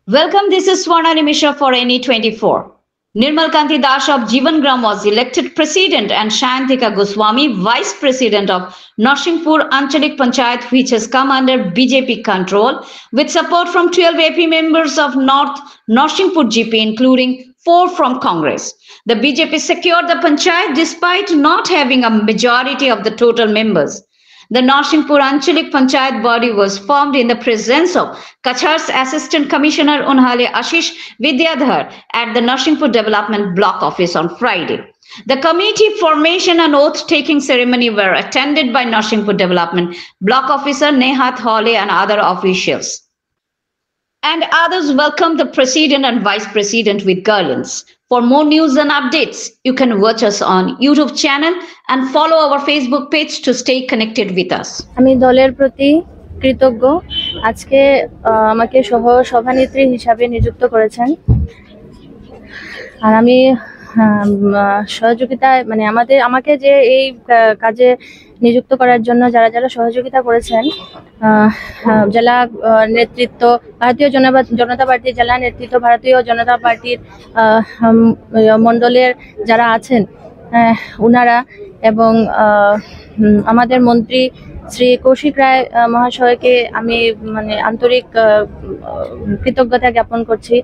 Welcome, this is Swarnani Mishra for NE24. Nirmal Kanti Das of Jivangram was elected president and Shayantika Goswami vice president of Narsinghpur Anchalik Panchayat, which has come under BJP control with support from 12 AP members of North Narsinghpur GP, including 4 from Congress. The BJP secured the panchayat despite not having a majority of the total members. The Narsinghpur Anchalik Panchayat body was formed in the presence of Kachhar's Assistant Commissioner Unhale Ashish Vidyadhar at the Narsinghpur Development Block Office on Friday. The committee formation and oath-taking ceremony were attended by Narsinghpur Development Block Officer Nehat Hole and other officials. And others welcomed the president and vice president with garlands. For more news and updates, you can watch us on YouTube channel and follow our Facebook page to stay connected with us. আমি দলের প্রতি কৃতজ্ঞ। আজকে আমাকে সহ সভানেত্রী হিসাবে নিযুক্ত করেছেন, আর আমি সহযোগিতা আমাকে যে এই কাজে নিযুক্ত করার জন্য যারা যারা সহযোগিতা করেছেন, জেলা নেতৃত্ব ভারতীয় জনতা পার্টির জেলা নেতৃত্ব, ভারতীয় জনতা পার্টির মণ্ডলের যারা আছেন উনারা, এবং আমাদের মন্ত্রী শ্রী কৌশিক রায় মহাশয়কে আমি আন্তরিক কৃতজ্ঞতা জ্ঞাপন করছি।